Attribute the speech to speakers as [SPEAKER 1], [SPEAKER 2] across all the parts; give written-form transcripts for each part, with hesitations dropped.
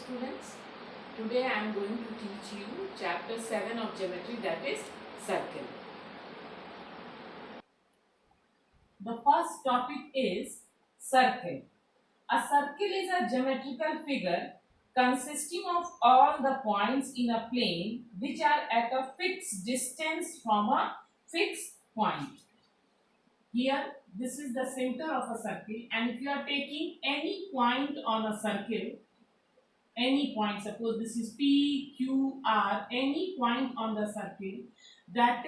[SPEAKER 1] students. Today I am going to teach you chapter 7 of geometry, that is circle. The first topic is circle. A circle is a geometrical figure consisting of all the points in a plane which are at a fixed distance from a fixed point. Here this is the center of a circle, and if you are taking any point on a circle, any point, suppose this is P, Q, R, any point on the circle that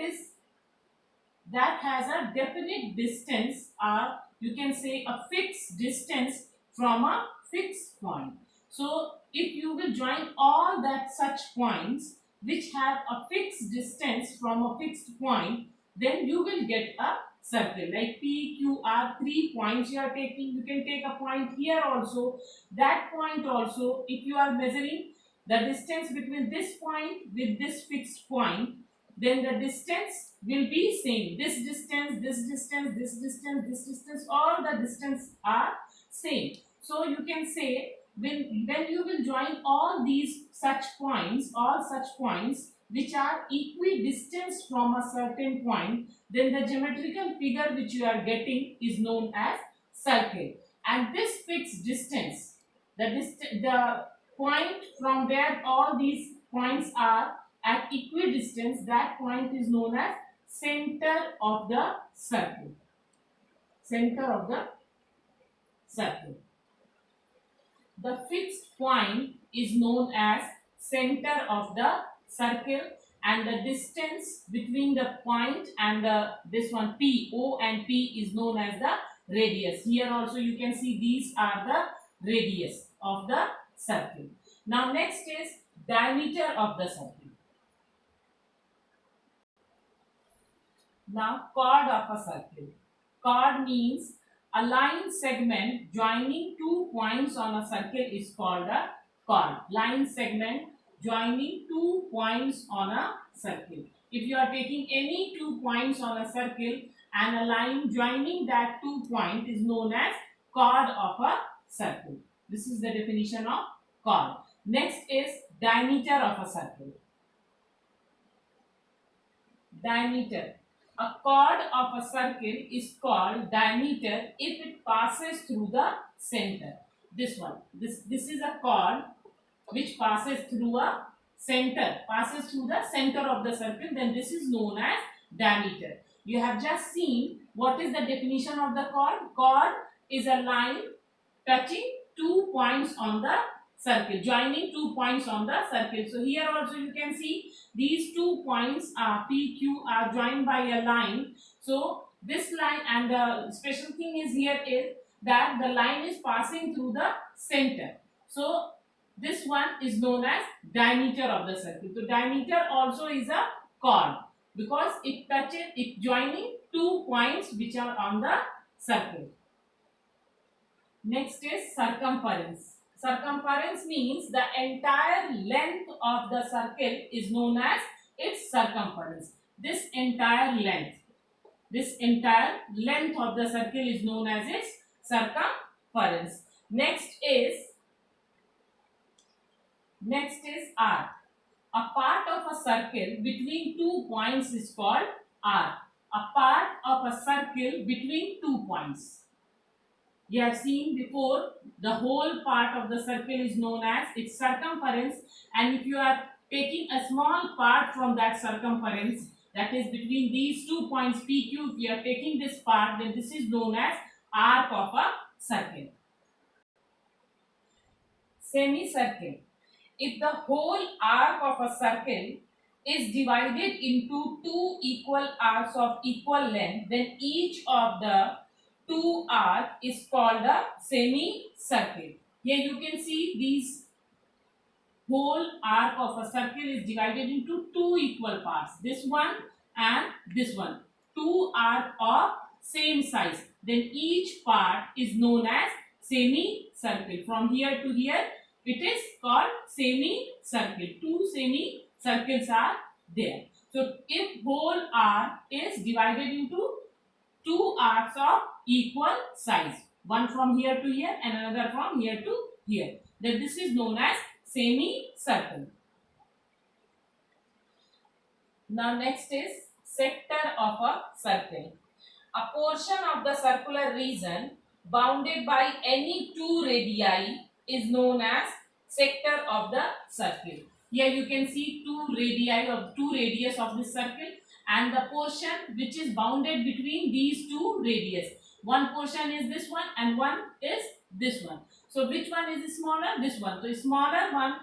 [SPEAKER 1] has a definite distance, or you can say a fixed distance from a fixed point. So if you will join all that such points which have a fixed distance from a fixed point, then you will get a circle. Like P, Q, R, 3 points you are taking. You can take a point here also, that point also. If you are measuring the distance between this point with this fixed point, then the distance will be same. This distance, this distance, this distance, this distance, all the distance are same. So you can say when you will join all these such points, all such points which are equidistant from a certain point, then the geometrical figure which you are getting is known as circle. And this fixed distance, the point from where all these points are at equidistance, that point is known as center of the circle. Center of the circle. The fixed point is known as center of the circle, and the distance between the point and this one P, O and P is known as the radius. Here also you can see these are the radius of the circle. Now next is diameter of the circle. Now chord of a circle. Chord means a line segment joining 2 points on a circle is called a chord. Line segment joining 2 points on a circle. If you are taking any 2 points on a circle and a line joining that 2 point is known as chord of a circle. This is the definition of chord. Next is diameter of a circle. Diameter. A chord of a circle is called diameter if it passes through the center. This one. This is a chord which passes through a center, passes through the center of the circle, then this is known as diameter. You have just seen what is the definition of the chord. Chord is a line touching 2 points on the circle, joining 2 points on the circle. So here also you can see these 2 points are P, Q are joined by a line. So this line, and the special thing is here is that the line is passing through the center. So this one is known as diameter of the circle. So diameter also is a chord because it joining 2 points which are on the circle. Next is circumference. Circumference means the entire length of the circle is known as its circumference. This entire length of the circle is known as its circumference. Next is arc. A part of a circle between 2 points is called arc. A part of a circle between 2 points. You have seen before, the whole part of the circle is known as its circumference, and if you are taking a small part from that circumference, that is between these 2 points P, Q, if you are taking this part, then this is known as arc of a circle. Semicircle. If the whole arc of a circle is divided into 2 equal arcs of equal length, then each of the 2 arc is called a semicircle. Here you can see these whole arc of a circle is divided into 2 equal parts. This one and this one. 2 arc of same size. Then each part is known as semicircle. From here to here, it is called semicircle. 2 semicircles are there. So if whole arc is divided into 2 arcs of equal size, one from here to here and another from here to here, then this is known as semicircle. Now next is sector of a circle. A portion of the circular region bounded by any two radii is known as sector of the circle. Here you can see two radii of two radius of this circle, and the portion which is bounded between these two radius. One portion is this one and one is this one. So which one is smaller? This one. So smaller one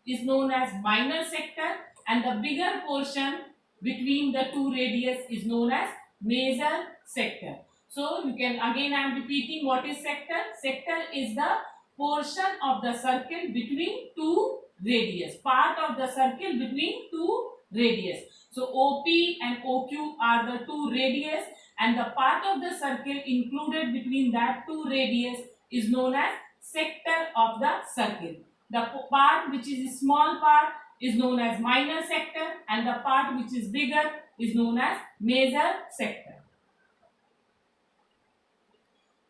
[SPEAKER 1] is known as minor sector, and the bigger portion between the two radius is known as major sector. So you can, again I am repeating, what is sector? Sector is the portion of the circle between two radius, part of the circle between two radius. So OP and OQ are the two radius, and the part of the circle included between that two radius is known as sector of the circle. The part which is a small part is known as minor sector, and the part which is bigger is known as major sector.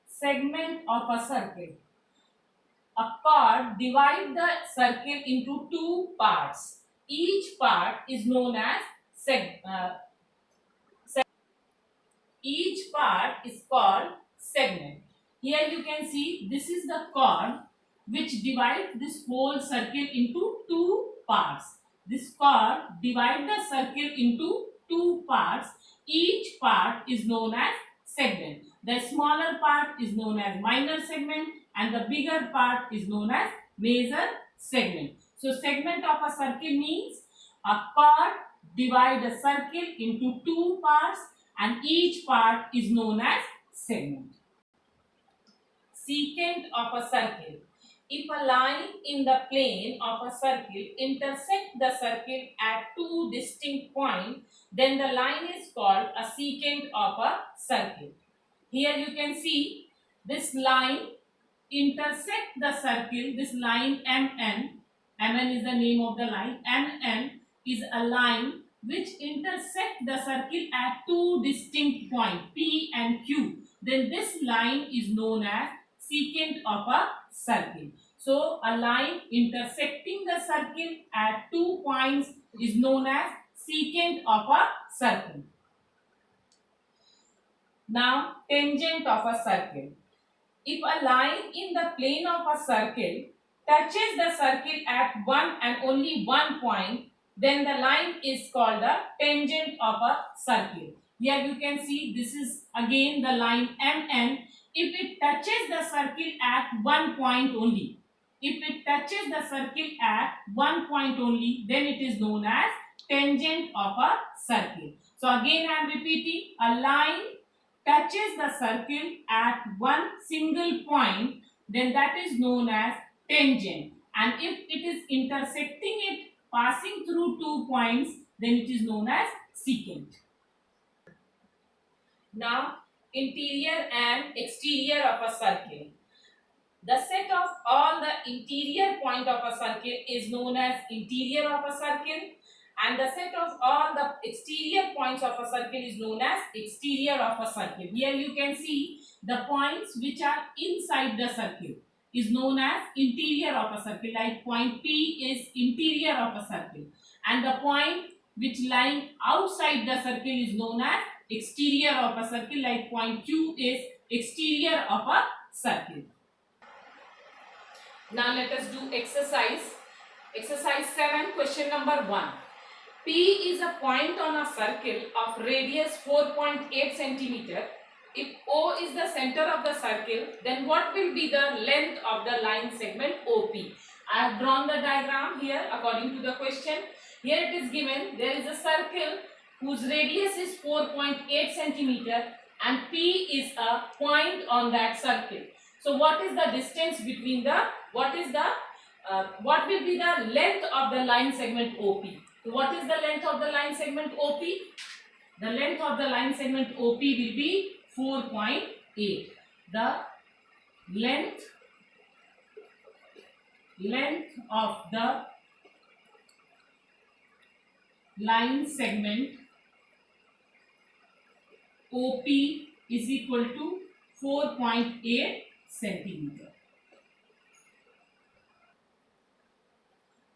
[SPEAKER 1] Segment of a circle. A chord divides the circle into two parts. Each part is known as each part is called segment. Here you can see this is the chord which divides this whole circle into two parts. This chord divides the circle into two parts. Each part is known as segment. The smaller part is known as minor segment, and the bigger part is known as major segment. So segment of a circle means a chord divides a circle into two parts, and each part is known as segment. Secant of a circle. If a line in the plane of a circle intersects the circle at two distinct points, then the line is called a secant of a circle. Here you can see this line intersect the circle, this line MN is the name of the line. MN is a line which intersect the circle at two distinct points, P and Q. Then this line is known as secant of a circle. So a line intersecting the circle at 2 points is known as secant of a circle. Now tangent of a circle. If a line in the plane of a circle touches the circle at one and only one point, then the line is called a tangent of a circle. Here you can see this is again the line MN. If it touches the circle at one point only, if it touches the circle at one point only, then it is known as tangent of a circle. So again I am repeating, a line touches the circle at one single point, then that is known as tangent. And if it is intersecting it, passing through 2 points, then it is known as secant. Now interior and exterior of a circle. The set of all the interior point of a circle is known as interior of a circle, and the set of all the exterior points of a circle is known as exterior of a circle. Here you can see the points which are inside the circle is known as interior of a circle, like point P is interior of a circle, and the point which lying outside the circle is known as exterior of a circle, like point Q is exterior of a circle. Now let us do exercise 7, question number 1. P is a point on a circle of radius 4.8 centimeter. If O is the center of the circle, then what will be the length of the line segment OP? I have drawn the diagram here according to the question. Here it is given, there is a circle whose radius is 4.8 centimeter and P is a point on that circle. So what is the distance between the, what will be the length of the line segment OP? So what is the length of the line segment OP? The length of the line segment OP will be 4.8. The length of the line segment OP is equal to 4.8 centimeter.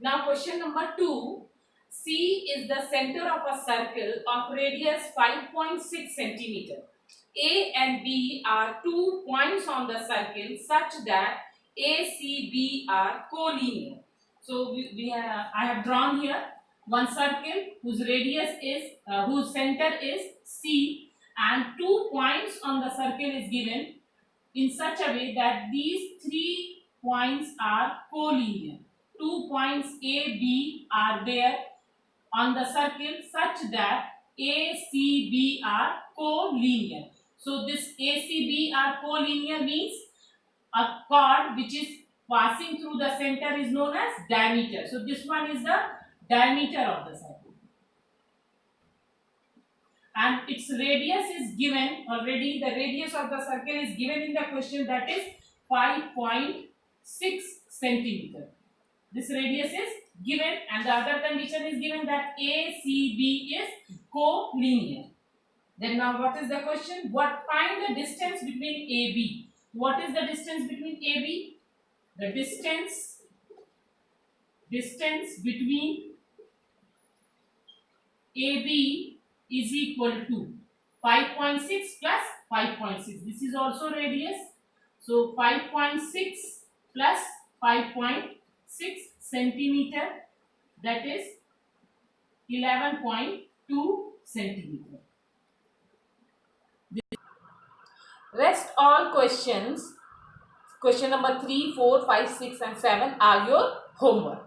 [SPEAKER 1] Now question number 2. C is the center of a circle of radius 5.6 centimeter. A and B are 2 points on the circle such that ACB are collinear. So I have drawn here one circle whose radius is whose center is C, and 2 points on the circle is given in such a way that these 3 points are collinear. 2 points A, B are there on the circle such that ACB are collinear. So this ACB are collinear means a chord which is passing through the center is known as diameter. So this one is the diameter of the circle. And its radius is given already. The radius of the circle is given in the question, that is 5.6 centimeter. This radius is given, and the other condition is given that ACB is collinear. Then now what is the question? Find the distance between AB. What is the distance between AB? The distance between AB is equal to 5.6 plus 5.6. This is also radius. So 5.6 plus 5.6 centimeter, that is 11.2 centimeter. Rest all questions, question number 3, 4, 5, 6 and 7 are your homework.